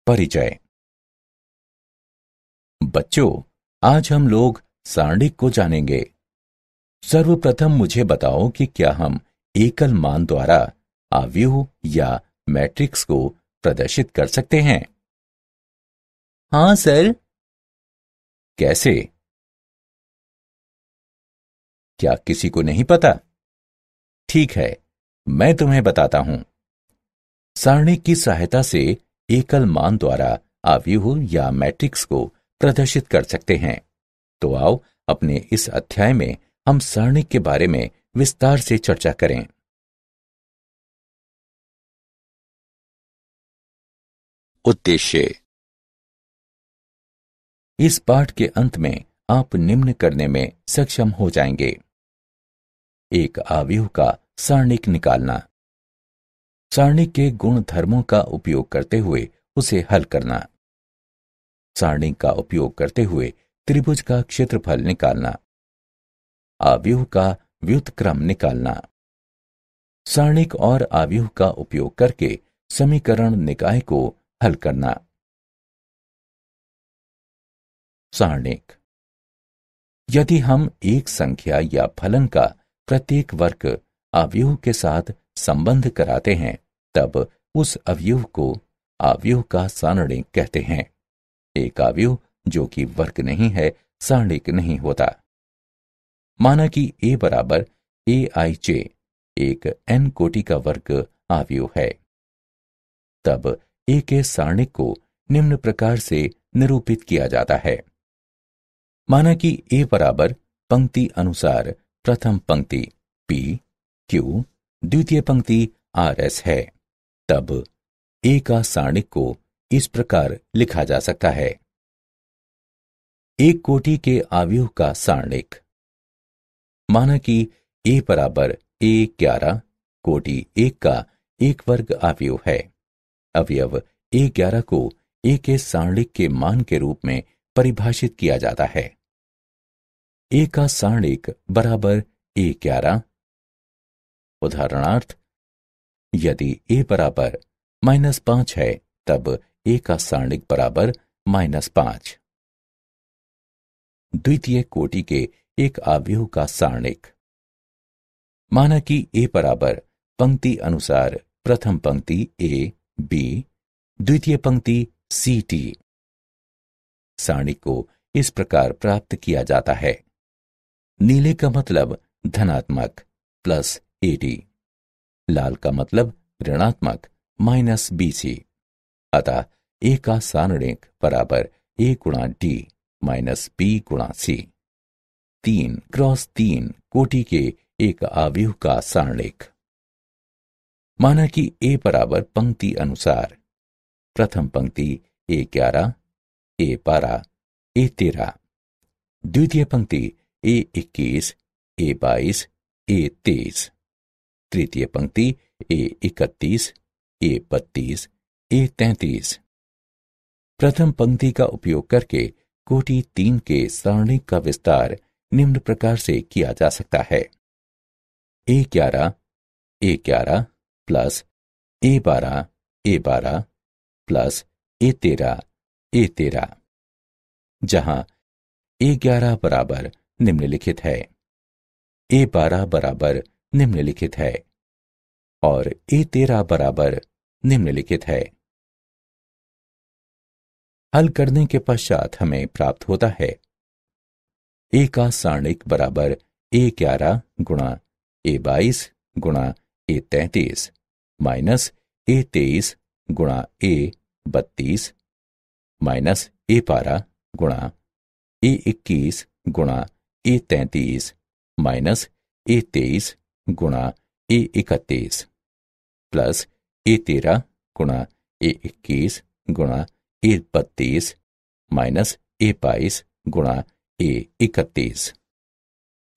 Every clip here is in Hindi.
परिचय। बच्चों, आज हम लोग सारणिक को जानेंगे। सर्वप्रथम मुझे बताओ कि क्या हम एकल मान द्वारा आव्यूह या मैट्रिक्स को प्रदर्शित कर सकते हैं? हाँ सर। कैसे? क्या किसी को नहीं पता? ठीक है, मैं तुम्हें बताता हूं। सारणिक की सहायता से एकल मान द्वारा आव्यूह या मैट्रिक्स को प्रदर्शित कर सकते हैं। तो आओ अपने इस अध्याय में हम सारणिक के बारे में विस्तार से चर्चा करें। उद्देश्य। इस पाठ के अंत में आप निम्न करने में सक्षम हो जाएंगे। एक आव्यूह का सारणिक निकालना, सारणिक के गुण धर्मों का उपयोग करते हुए उसे हल करना, सारणिक का उपयोग करते हुए त्रिभुज का क्षेत्रफल निकालना, आव्यूह का व्युत्क्रम निकालना, सारणिक और आव्यूह का उपयोग करके समीकरण निकाय को हल करना। सारणिक। यदि हम एक संख्या या फलन का प्रत्येक वर्ग अवयव के साथ संबंध कराते हैं, तब उस अवयव को अवयव का सारणिक कहते हैं। एक अवयव जो कि वर्ग नहीं है, सारणिक नहीं होता। माना कि a बराबर aij एक n कोटि का वर्ग अवयव है, तब a के सारणिक को निम्न प्रकार से निरूपित किया जाता है। माना कि a बराबर पंक्ति अनुसार प्रथम पंक्ति p q, द्वितीय पंक्ति rs है, तब a का सारणिक को इस प्रकार लिखा जा सकता है। एक कोटि के अवयव का सारणिक। माना कि a बराबर a11 कोटि 1 का एक वर्ग अवयव है। अवयव a11 को a के सारणिक के मान के रूप में परिभाषित किया जाता है। a का सारणिक बराबर a11। उदाहरणार्थ, यदि a बराबर -5 है, तब a का सारणिक बराबर -5। द्वितीय कोटि के एक अवयव का सारणिक। माना कि a बराबर पंक्ति अनुसार प्रथम पंक्ति a b, द्वितीय पंक्ति c t। सारणिक को इस प्रकार प्राप्त किया जाता है। नीले का मतलब धनात्मक प्लस AD, लाल का मतलब ऋणात्मक -BC। अतः a का सारणिक बराबर a गुणा d माइनस b गुणा c। 3x3 कोटि के एक अवयव का सारणिक। माना कि a बराबर पंक्ति अनुसार प्रथम पंक्ति a11 a12 a13, द्वितीय पंक्ति a21 a22 a23, तृतीय पंक्ति a31 a32 a33। प्रथम पंक्ति का उपयोग करके कोटि 3 के सारणिक का विस्तार निम्न प्रकार से किया जा सकता है। a11 plus a12 plus a13 जहां a11 बराबर निम्नलिखित है, a12 बराबर निम्नलिखित है और a13 बराबर निम्नलिखित है। हल करने के पश्चात हमें प्राप्त होता है a का सारणिक बराबर a11 गुणा a22 गुणा a33 माइनस a23 गुणा a32 माइनस a12 गुणा a21 गुणा a33 माइनस a23 गुणा a31 प्लस a13 गुणा a21 गुणा a32 माइनस a22 गुणा a31।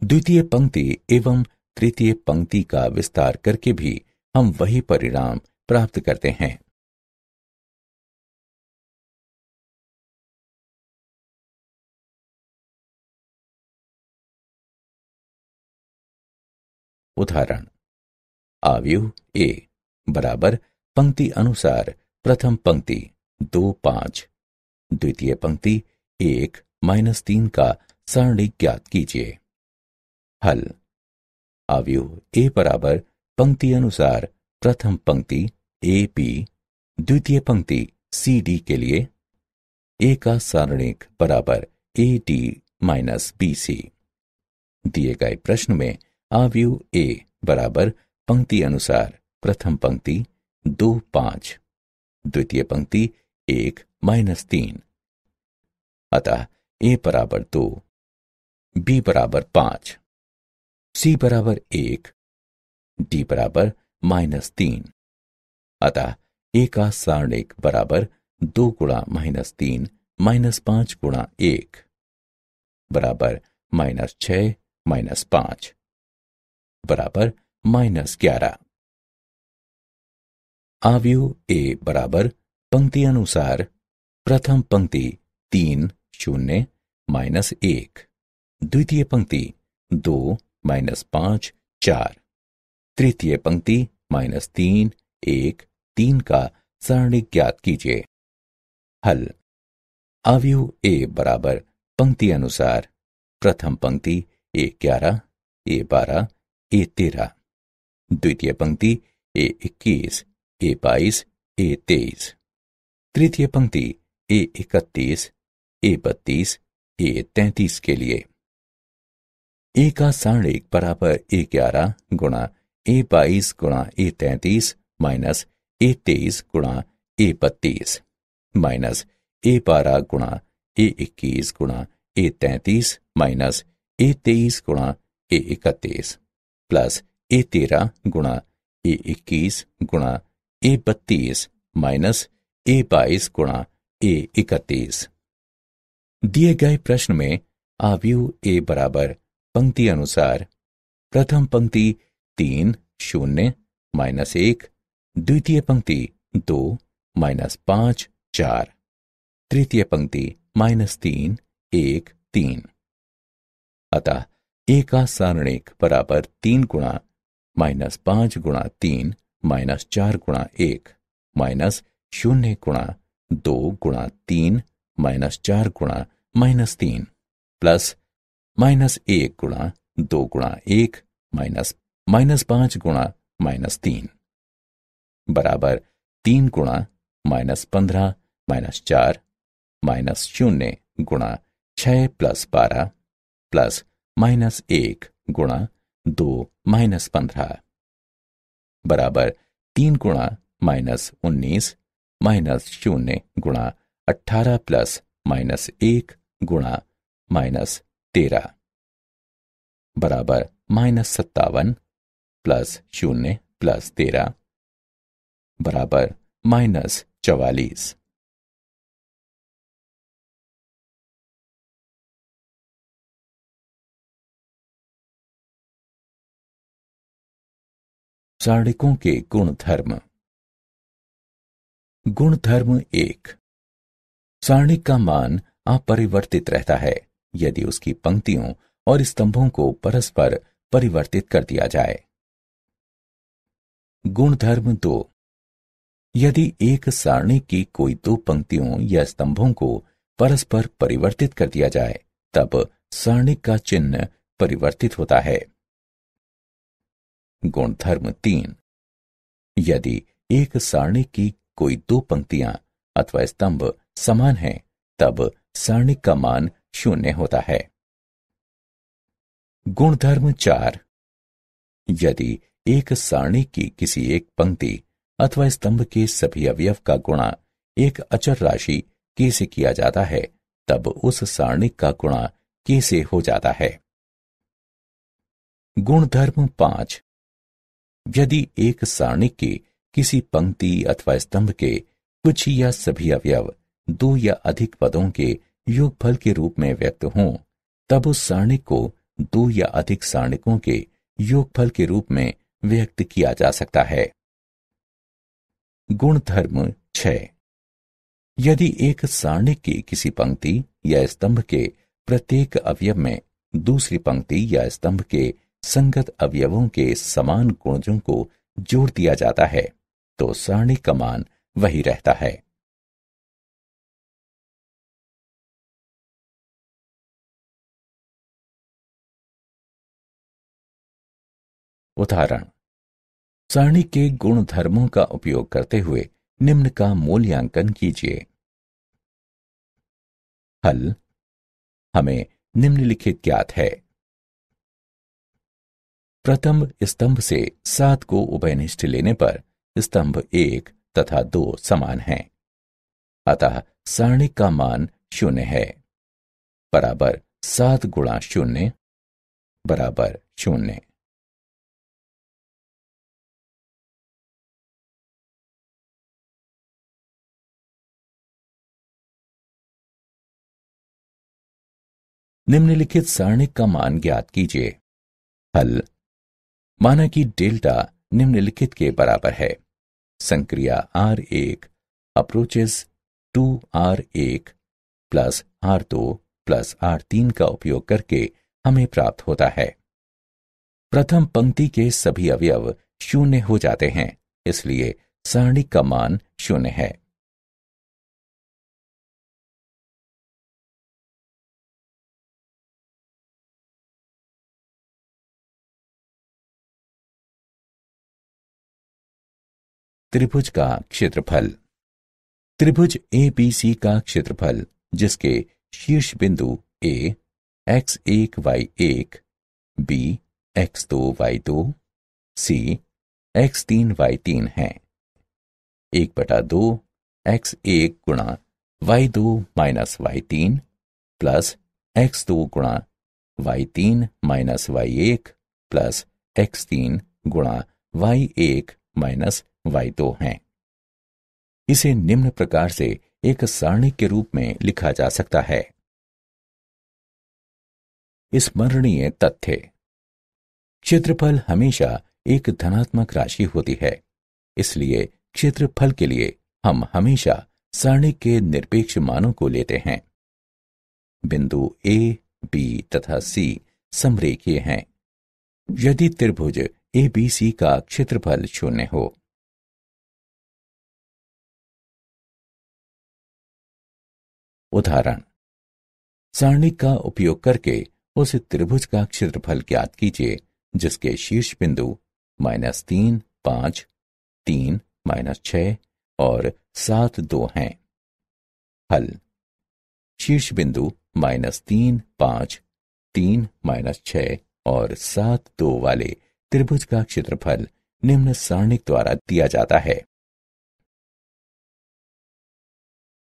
द्वितीय पंक्ति एवं तृतीय पंक्ति का विस्तार करके भी हम वही परिणाम प्राप्त करते हैं। उदाहरण, अवयव a बराबर पंक्ति अनुसार प्रथम पंक्ति 2 5। द्वितीय पंक्ति 1 -3 का सारणिक ज्ञात कीजिए। हल। अवयव ए बराबर पंक्ति अनुसार प्रथम पंक्ति ए बी, द्वितीय पंक्ति सी डी के लिए ए का सारणिक बराबर A D minus B C. दिए गए प्रश्न में अवयव ए बराबर पंक्ति अनुसार प्रथम पंक्ति 2 5, द्वितीय पंक्ति 1 -3। अतः ए बराबर 2, बी बराबर 5, सी बराबर 1, डी बराबर -3। अतः ए का सारणिक बराबर 2 गुणा -3 -5 गुणा 1 बराबर -6 -5 बराबर -11। अवयव ए बराबर पंक्ति अनुसार प्रथम पंक्ति 3 0 -1, द्वितीय पंक्ति 2 -5 4, तृतीय पंक्ति -3 1 3 का सारणिक ज्ञात कीजिए। हल। अवयव ए बराबर पंक्ति अनुसार प्रथम पंक्ति A11 A12 A13, द्वितीय पंक्ति A21 A22 A23, तृतीय पंक्ति A31 A32 A33 के लिए ए का सारणिक बराबर A11 गुणा A22 गुणा A33 माइनस A23 गुणा A32 माइनस A12 गुणा A21 गुणा A33 माइनस A23 गुणा A31 प्लस A13 गुणा A21 गुणा A32 माइनस A22 गुणा A31। दिए गए प्रश्न में अवयव ए बराबर पंक्ति अनुसार प्रथम पंक्ति 3 0 -1, द्वितीय पंक्ति 2 -5 4, तृतीय पंक्ति -3 1 3। अतः ए का सारणिक बराबर 3 गुणा -5 गुणा 3 -4 गुणा 1 -0 गुणा 2 गुणा 3 -4 गुणा -3 प्लस -1 गुणा 2 गुणा 1 -5 गुणा -3 बराबर 3 गुणा -15 -4 -0 गुणा 6 + 12 प्लस -1 गुणा 2 -15 बराबर 3 गुणा -19 -0 गुणा 18 प्लस -1 गुणा -13 बराबर -57 प्लस 0 प्लस 13 बराबर -44। सारणिकों के गुणधर्म। गुणधर्म 1। सारणिक का मान अपरिवर्तित रहता है यदि उसकी पंक्तियों और स्तंभों को परस्पर परिवर्तित कर दिया जाए। गुणधर्म 2। यदि एक सारणिक की कोई दो पंक्तियों या स्तंभों को परस्पर परिवर्तित कर दिया जाए तब सारणिक का चिन्ह परिवर्तित होता है। गुणधर्म 3। यदि एक सारणिक की कोई दो पंक्तियां अथवा स्तंभ समान हैं तब सारणिक का मान 0 होता है। गुणधर्म 4। यदि एक सारणिक की किसी एक पंक्ति अथवा स्तंभ के सभी अवयव का गुणा एक अचर राशि k से किया जाता है तब उस सारणिक का गुणा k से हो जाता है। गुणधर्म 5। यदि एक सारणिक की किसी पंक्ति अथवा स्तंभ के कुछ या सभी अवयव दो या अधिक पदों के योगफल के रूप में व्यक्त हों तब उस सारणिक को दो या अधिक सारणिकों के योगफल के रूप में व्यक्त किया जा सकता है। गुणधर्म 6। यदि एक सारणिक की किसी पंक्ति या स्तंभ के प्रत्येक अवयव में दूसरी पंक्ति या स्तंभ के संगत अवयवों के समान गुणजों को जोड़ दिया जाता है तो सारणिक का मान वही रहता है। उदाहरण, सारणी के गुण धर्मों का उपयोग करते हुए निम्न का मूल्यांकन कीजिए। हल, हमें निम्नलिखित ज्ञात है। प्रथम स्तंभ से 7 को उभयनिष्ठ लेने पर स्तंभ 1 तथा 2 समान हैं, अतः सारणी का मान 0 है, बराबर 7 गुणा 0 बराबर 0। निम्नलिखित सारणिक का मान ज्ञात कीजिए। हल, माना कि डेल्टा निम्नलिखित के बराबर है। संक्रिया R1 approaches 2R1 plus R2 plus R3 का उपयोग करके हमें प्राप्त होता है। प्रथम पंक्ति के सभी अवयव 0 हो जाते हैं, इसलिए सारणी का मान 0 है। त्रिभुज का क्षेत्रफल। त्रिभुज ABC का क्षेत्रफल, जिसके शीर्ष बिंदु A x1 y1, B x2 y2, C x3 y3 है, 1/2 x1 गुणा y2 minus y3 plus x2 गुणा y3 minus y1 plus x3 गुणा y1 माइनस y2 हैं। इसे निम्न प्रकार से एक सारणी के रूप में लिखा जा सकता है। स्मरणीय तथ्य। क्षेत्रफल हमेशा एक धनात्मक राशि होती है, इसलिए क्षेत्रफल के लिए हम हमेशा सारणी के निरपेक्ष मानों को लेते हैं। बिंदु A, B तथा C समरेखीय हैं। यदि त्रिभुज ABC का क्षेत्रफल 0 हो। उदाहरण, सारणी का उपयोग करके उस त्रिभुज का क्षेत्रफल ज्ञात कीजिए जिसके शीर्ष बिंदु -3, 5, 3, -6 और 7, 2 हैं। हल, शीर्ष बिंदु -3, 5, 3, -6 और 7, 2 वाले त्रिभुज का क्षेत्रफल निम्न सारणिक द्वारा दिया जाता है।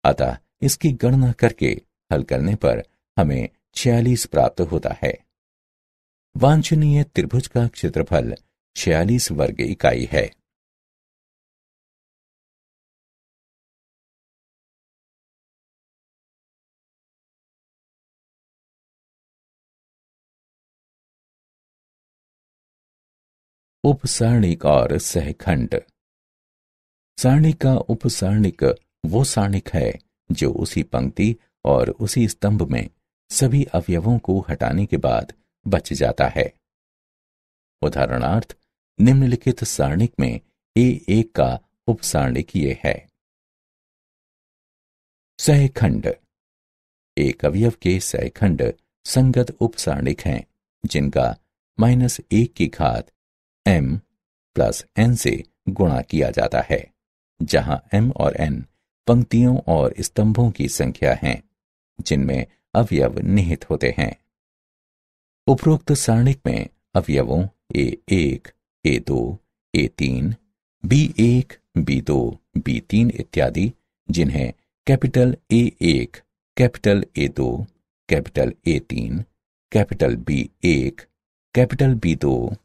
अतः इसकी गणना करके हल करने पर हमें 46 प्राप्त होता है। वांछनीय त्रिभुज का क्षेत्रफल 46 वर्ग इकाई है। उपसारणिक और सहखंड। सारणी का उपसारणिक वो सारणिक है जो उसी पंक्ति और उसी स्तंभ में सभी अवयवों को हटाने के बाद बच जाता है। उदाहरणार्थ, निम्नलिखित सारणिक में A1 का उपसारणिक ये है। सहखंड। एक अवयव के सहखंड संगत उपसारणिक हैं जिनका -1 की घात m प्लस n से गुणा किया जाता है, जहां m और n पंक्तियों और स्तंभों की संख्या हैं जिनमें अवयव निहित होते हैं। उपरोक्त सारणिक में अवयवों A1, A2, A3, B1, B2, B3 इत्यादि, जिन्हें capital A1, capital A2, capital A3, capital B1, capital B2,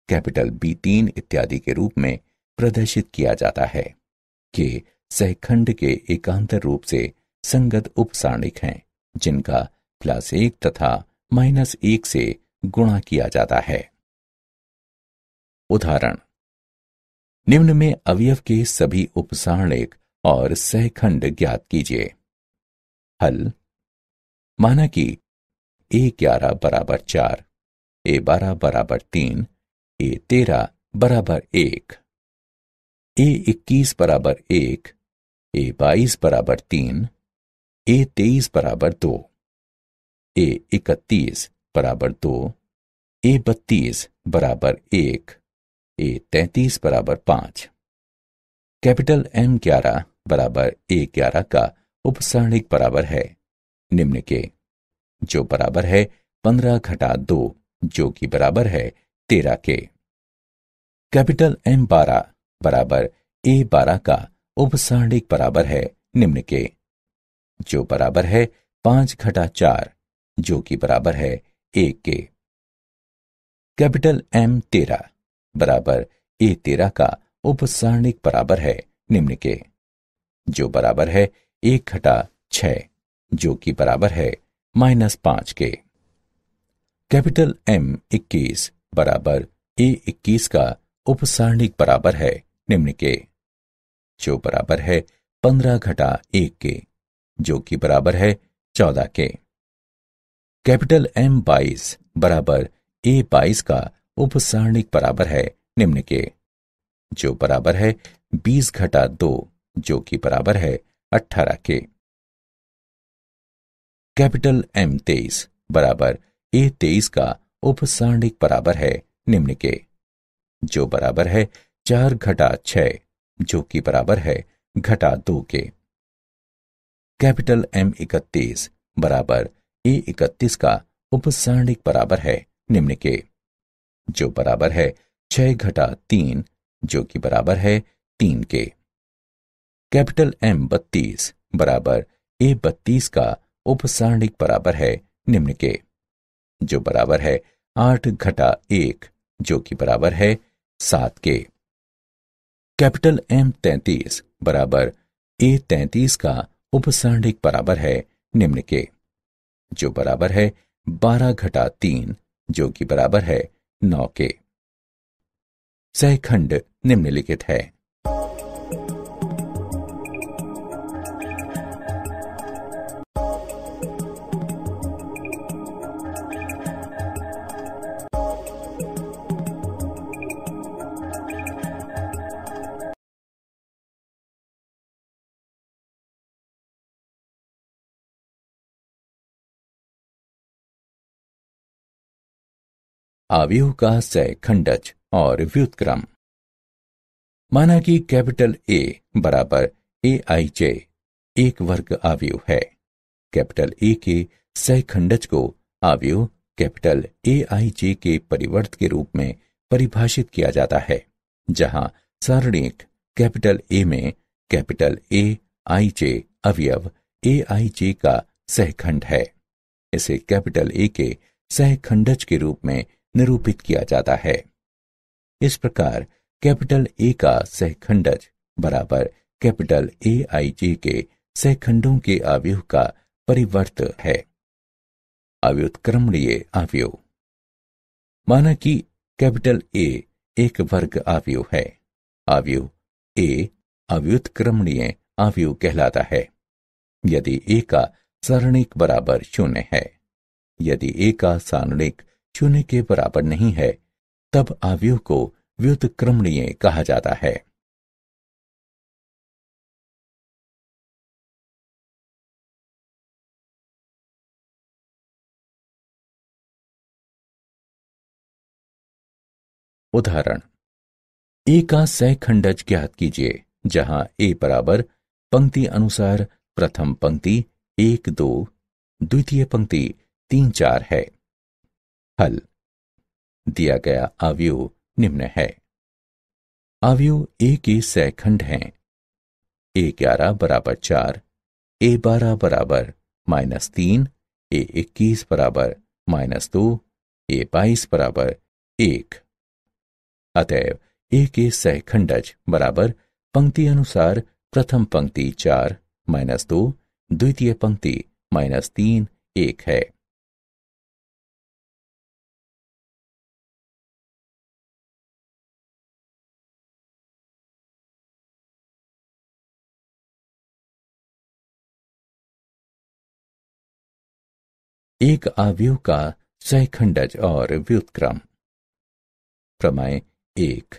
capital B3 इत्यादि के रूप में प्रदर्शित किया जाता है, कि सहखंड के एकांतर रूप से संगत उपसारणिक हैं जिनका +1 तथा -1 से गुणा किया जाता है। उदाहरण, निम्न में अवयव के सभी उपसारणिक और सहखंड ज्ञात कीजिए। हल, माना कि A11 बराबर 4, A12 बराबर 3, A13 बराबर 1, A21 बराबर 1, A22 बराबर 3, A23 बराबर 2, A31 बराबर 2, A32 बराबर 1, A33 बराबर 5। कैपिटल M11 बराबर A11 का उपसारणिक बराबर है निम्न के, जो बराबर है 15 घटा 2 जो कि बराबर है 13 के। कैपिटल M12 बराबर A12 का उपसारणिक बराबर है निम्न के, जो बराबर है 5 घटा 4 जो कि बराबर है 1 के। कैपिटल M13 बराबर A13 का उपसारणिक बराबर है निम्न के, जो बराबर है 1 घटा 6 जो कि बराबर है -5 के। कैपिटल M21 बराबर A21 का उपसारणिक बराबर है निम्न के, जो बराबर है 15 घटा 1 के जो कि बराबर है 14 के। कैपिटल M22 बराबर A22 का उपसारणिक बराबर है निम्न के, जो बराबर है 20 घटा 2 जो कि बराबर है 18 के। कैपिटल M23 बराबर A23 का उपसारणिक बराबर है निम्न के, जो बराबर है 4 घटा 6 जो कि बराबर है घटा 2 के। कैपिटल M31 बराबर A31 का उपसारणिक बराबर है निम्न के, जो बराबर है 6 घटा 3 जो कि बराबर है 3 के। कैपिटल M32 बराबर A32 का उपसारणिक बराबर है निम्न के, जो बराबर है 8 घटा 1 जो कि बराबर है 7 के। कैपिटल M33 बराबर A33 का उपसारणिक बराबर है निम्न के, जो बराबर है 12 घटा 3 जो कि बराबर है 9 के। सहखंड निम्नलिखित है। अवयव का सहखंडज और व्युत्क्रम। माना कि कैपिटल A बराबर AIJ एक वर्ग अवयव है। कैपिटल A के सहखंडज को अवयव कैपिटल AIJ के परिवर्त के रूप में परिभाषित किया जाता है, जहां सारणिक कैपिटल A में कैपिटल AIJ अवयव AIJ का सहखंड है। इसे कैपिटल A के सहखंडज के रूप में निरूपित किया जाता है। इस प्रकार कैपिटल A का सहखंडज बराबर कैपिटल AIJ के सहखंडों के अवयव का परिवर्त है। अव्युत्क्रमणीय अवयव। माना कि कैपिटल A एक वर्ग अवयव है। अवयव A अव्युत्क्रमणीय अवयव कहलाता है यदि A का सारणिक बराबर 0 है। यदि A का सारणिक 0 के बराबर नहीं है, तब अवयव को व्युत्क्रमणीय कहा जाता है। उदाहरण, A का सहखंडज ज्ञात कीजिए, जहां A बराबर पंक्ति अनुसार प्रथम पंक्ति 1 2, द्वितीय पंक्ति 3 4 है। हल। दिया गया अवयव निम्न है। अवयव A के सहखंड हैं। A11 बराबर 4, A12 बराबर -3, A21 बराबर -2, A22 बराबर 1। अतएव A के सहखंडज बराबर पंक्ति अनुसार प्रथम पंक्ति 4 -2, द्वितीय पंक्ति -3 1 है। एक अवयव का सहखंडज और व्युत्क्रम। प्रमेय 1।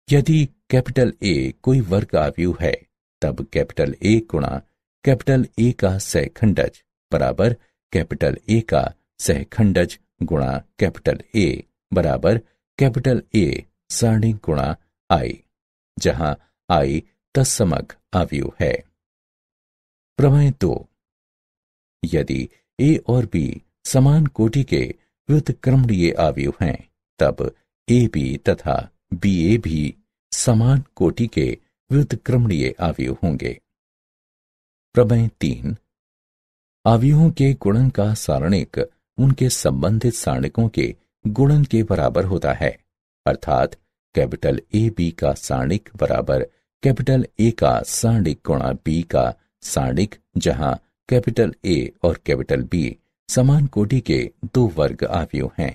यदि कैपिटल A कोई वर्ग अवयव है, तब कैपिटल A गुणा कैपिटल A का सहखंडज बराबर कैपिटल A का सहखंडज गुणा कैपिटल A बराबर कैपिटल A सारणिक गुणा i, जहां i तत्समक अवयव है। प्रमेय 2। यदि a और b समान कोटि के व्युत्क्रमणीय अवयव हैं, तब ab तथा ba भी समान कोटि के व्युत्क्रमणीय अवयव होंगे। प्रमेय 3। अवयवों के गुणन का सारणिक उनके संबंधित सारणिकों के गुणन के बराबर होता है, अर्थात कैपिटल ए बी का सारणिक बराबर कैपिटल ए का सारणिक गुणा बी का सारणिक, जहां कैपिटल ए और कैपिटल बी समान कोटि के दो वर्ग अवयव हैं।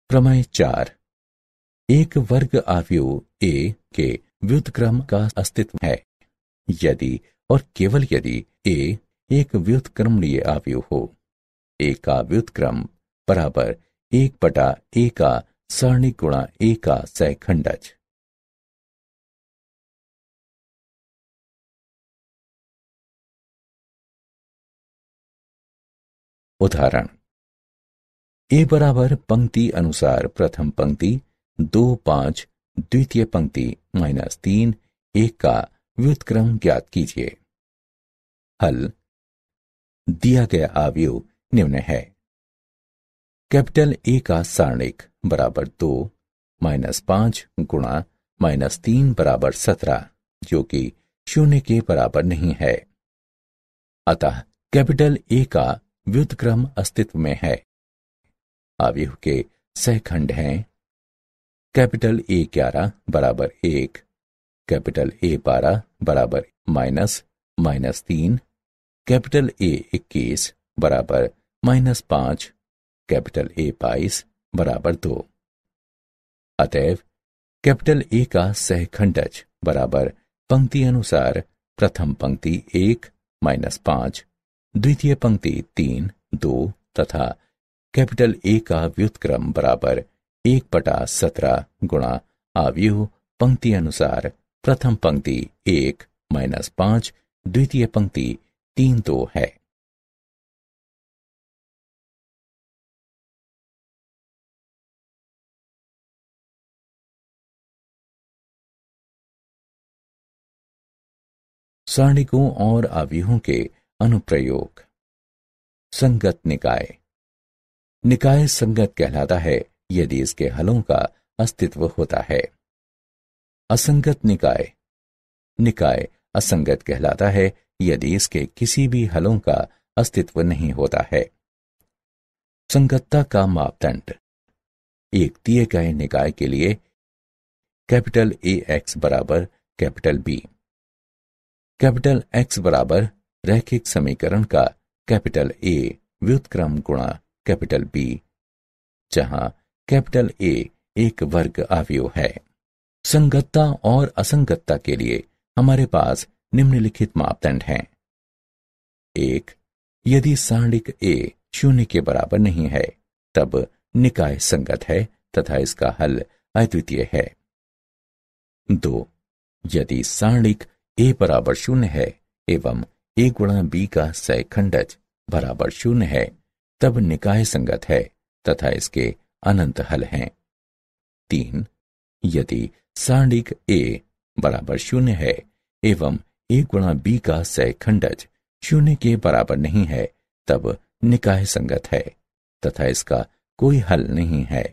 प्रमेय 4। एक वर्ग अवयव ए के व्युत्क्रम का अस्तित्व है यदि और केवल यदि ए एक व्युत्क्रमणीय अवयव हो। ए का व्युत्क्रम बराबर 1/a का सारणिक गुणा a का सहखंडज। उदाहरण: a बराबर पंक्ति अनुसार प्रथम पंक्ति 2 5 द्वितीय पंक्ति -3 1 का व्युत्क्रम ज्ञात कीजिए। हल: दिया गया अवयव निम्न है। कैपिटल ए का सारणिक बराबर 2 -5 गुणा -3 बराबर 17, जो कि 0 के बराबर नहीं है। अतः कैपिटल ए का व्युत्क्रम अस्तित्व में है। अवयव के सहखंड हैं कैपिटल ए 11 बराबर 1, कैपिटल ए 12 बराबर -3, कैपिटल ए 21 बराबर -5, कैपिटल ए 22 बराबर 2। अतएव कैपिटल ए का सहखंडज बराबर पंक्ति अनुसार प्रथम पंक्ति 1 -5, द्वितीय पंक्ति 3 2 तथा कैपिटल ए का व्युत्क्रम बराबर 1/17 गुणा अवयव पंक्ति अनुसार प्रथम पंक्ति 1 -5, द्वितीय पंक्ति 3 2 है। सारणिकों और अवयवों के अनुप्रयोग। संगत निकाय। निकाय संगत कहलाता है यदि इसके हलों का अस्तित्व होता है। असंगत निकाय। निकाय असंगत कहलाता है यदि इसके किसी भी हलों का अस्तित्व नहीं होता है। संगतता का मापदंड। एक दिए गए निकाय के लिए कैपिटल ए एक्स बराबर कैपिटल बी। कैपिटल एक्स बराबर रैखिक समीकरण का कैपिटल ए व्युत्क्रम गुणा कैपिटल बी, जहां कैपिटल ए एक वर्ग अवयव है। संगतता और असंगतता के लिए हमारे पास निम्नलिखित मापदंड हैं। 1. यदि सारणिक ए 0 के बराबर नहीं है, तब निकाय संगत है तथा इसका हल अद्वितीय है। 2. यदि सारणिक ए बराबर 0 है एवं ए गुणा बी का सहखंडज बराबर 0 है, तब निकाय संगत है तथा इसके अनंत हल हैं। 3. यदि सारणिक ए बराबर 0 है एवं ए गुणा बी का सहखंडज 0 के बराबर नहीं है, तब निकाय संगत है तथा इसका कोई हल नहीं है।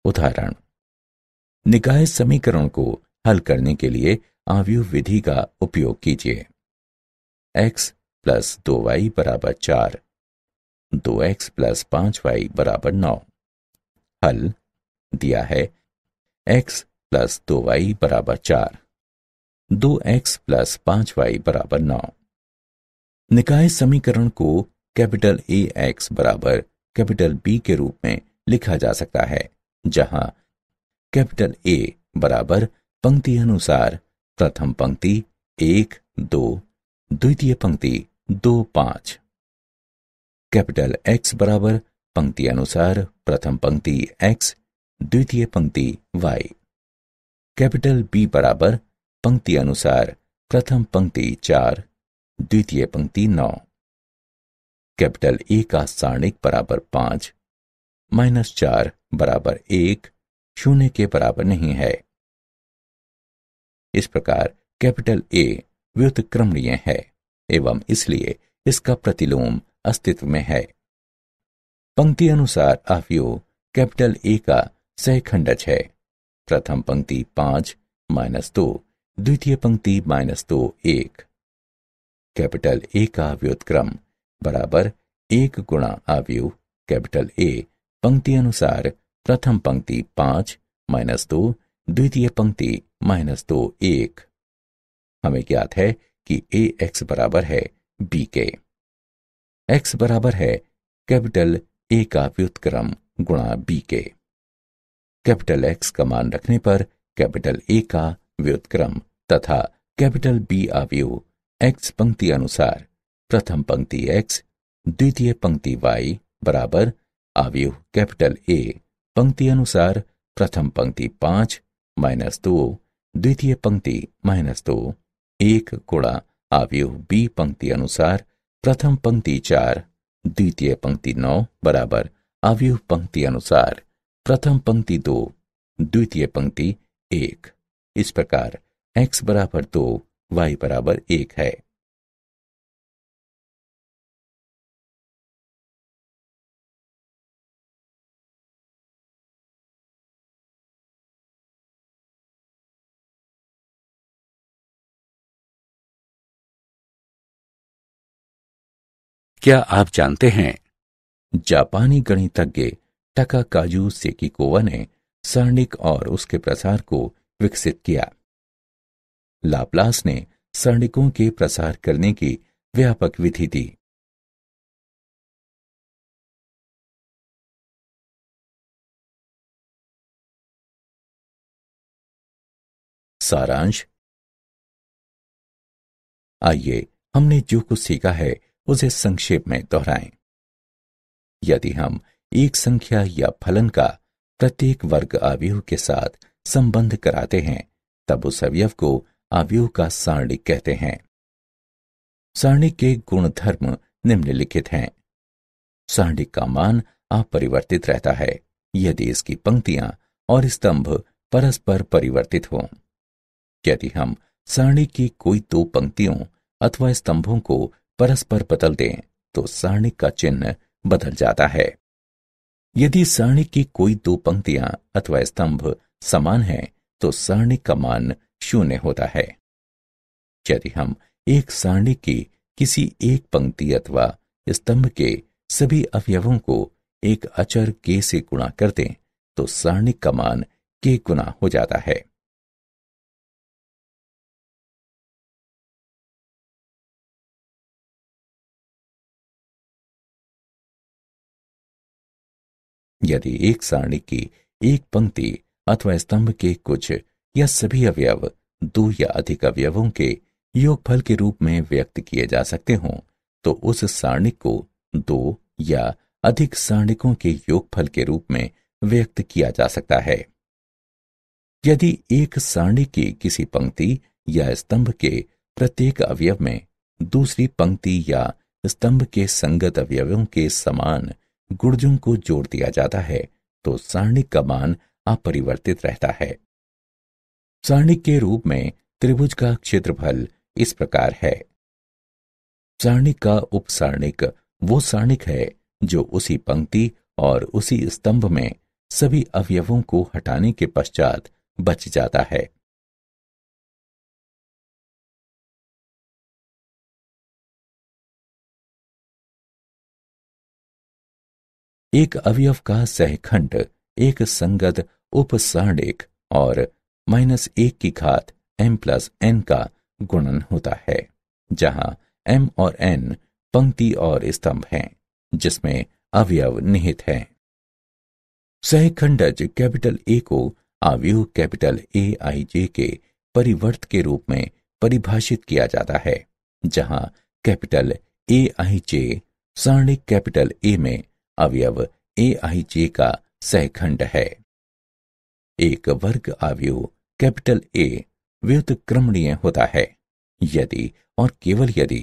उदाहरण: निकाय समीकरण को हल करने के लिए आव्यूह विधि का उपयोग कीजिए। x + 2y = 4, 2x + 5y = 9। हल दिया है x + 2y = 4, 2x + 5y = 9। निकाय समीकरण को कैपिटल ए एक्स बराबर कैपिटल बी के रूप में लिखा जा सकता है, जहां कैपिटल ए बराबर पंक्ति अनुसार प्रथम पंक्ति 1 2, द्वितीय पंक्ति 2 5, कैपिटल एक्स बराबर पंक्ति अनुसार प्रथम पंक्ति x, द्वितीय पंक्ति y, कैपिटल बी बराबर पंक्ति अनुसार प्रथम पंक्ति 4, द्वितीय पंक्ति 9। कैपिटल ए का सारणिक बराबर 5, -4 बराबर 1, 0 के बराबर नहीं है। इस प्रकार कैपिटल ए व्युत्क्रमणीय है एवं इसलिए इसका प्रतिलोम अस्तित्व में है। पंक्ति अनुसार अवयव कैपिटल ए का सहखंडज है। प्रथम पंक्ति 5 -2, द्वितीय पंक्ति -2 1। कैपिटल ए का व्युत्क्रम बराबर 1 गुणा अवयव कैपिटल ए पंक्ति अनुसार प्रथम पंक्ति 5 -2, द्वितीय पंक्ति -2 1। हमें ज्ञात है कि ए एक्स बराबर है बी के। एक्स बराबर है कैपिटल ए का व्युत्क्रम गुणा बी के। कैपिटल एक्स का मान रखने पर कैपिटल ए का व्युत्क्रम तथा कैपिटल बी अवयव एक्स पंक्ति अनुसार प्रथम पंक्ति एक्स, द्वितीय पंक्ति वाई बराबर अवयव कैपिटल ए पंक्ति अनुसार प्रथम पंक्ति 5 -2, द्वितीय पंक्ति -2 1 गुणा अवयव बी पंक्ति अनुसार प्रथम पंक्ति 4, द्वितीय पंक्ति 9 बराबर अवयव पंक्ति अनुसार प्रथम पंक्ति 2, द्वितीय पंक्ति 1। इस प्रकार x बराबर 2, y बराबर 1 है। क्या आप जानते हैं जापानी गणितज्ञ टाकाकाजु सेकिकोवा ने सारणिक और उसके प्रसार को विकसित किया। लाप्लास ने सारणिकों के प्रसार करने की व्यापक विधि दी। सारांश। आइए हमने जो कुछ सीखा है उसे संक्षेप में दोहराएं। यदि हम एक संख्या या फलन का प्रत्येक वर्ग अवयव के साथ संबंध कराते हैं तब उस अवयव को अवयव का सारणिक कहते हैं। सारणिक के गुणधर्म निम्नलिखित हैं। सारणिक का मान अपरिवर्तित रहता है यदि इसकी पंक्तियां और स्तंभ परस्पर परिवर्तित हों। यदि हम सारणिक की कोई दो पंक्तियों अथवा स्तंभों को परस्पर बदल दें तो सारणिक का चिन्ह बदल जाता है। यदि सारणिक की कोई दो पंक्तियां अथवा स्तंभ समान हैं तो सारणिक का मान 0 होता है। यदि हम एक सारणिक की किसी एक पंक्ति अथवा स्तंभ के सभी अवयवों को एक अचर के से गुणा कर दें तो सारणिक का मान k गुना हो जाता है। यदि एक सारणी की एक पंक्ति अथवा स्तंभ के कुछ या सभी अवयव दो या अधिक अवयवों के योगफल के रूप में व्यक्त किए जा सकते हों तो उस सारणिक को दो या अधिक सारणिकों के योगफल के रूप में व्यक्त किया जा सकता है। यदि एक सारणी की किसी पंक्ति या स्तंभ के प्रत्येक अवयव में दूसरी पंक्ति या स्तंभ के संगत अवयवों के समान गुणजों को जोड़ दिया जाता है तो सारणिक का मान अपरिवर्तित रहता है। सारणिक के रूप में त्रिभुज का क्षेत्रफल इस प्रकार है। सारणिक का उपसारणिक वो सारणिक है जो उसी पंक्ति और उसी स्तंभ में सभी अवयवों को हटाने के पश्चात बच जाता है। एक अवयव का सहखंड एक संगत उपसारणिक और -1 की घात m+n का गुणन होता है जहां m और n पंक्ति और स्तंभ हैं जिसमें अवयव निहित हैं। सहखंडज कैपिटल A को अवयव कैपिटल AIJ के परिवर्त के रूप में परिभाषित किया जाता है जहां कैपिटल AIJ सारणिक कैपिटल A में अवयव AIJ का सहखंड है। एक वर्ग अवयव कैपिटल A व्युत्क्रमणीय होता है यदि और केवल यदि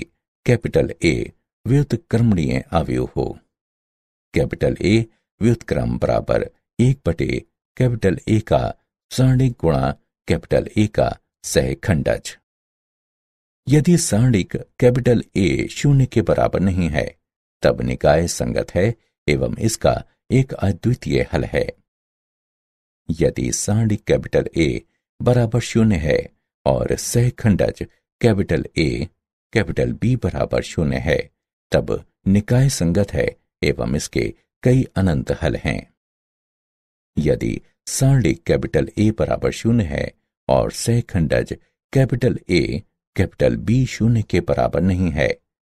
कैपिटल ए व्युत्क्रमणीय अवयव हो। कैपिटल ए व्युत्क्रम बराबर 1 बटे कैपिटल ए का सारणिक गुणा कैपिटल ए का सहखंडज। यदि सारणिक कैपिटल ए 0 के बराबर नहीं है तब निकाय संगत है एवं इसका एक अद्वितीय हल है। यदि सारणिक कैपिटल ए बराबर 0 है और सहखंडज कैपिटल ए कैपिटल बी बराबर 0 है तब निकाय संगत है एवं इसके कई अनंत हल हैं। यदि सारणिक कैपिटल ए बराबर 0 है और सहखंडज कैपिटल ए कैपिटल बी 0 के बराबर नहीं है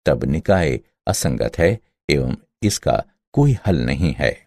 तब निकाय असंगत है एवं इसका कोई हल नहीं है।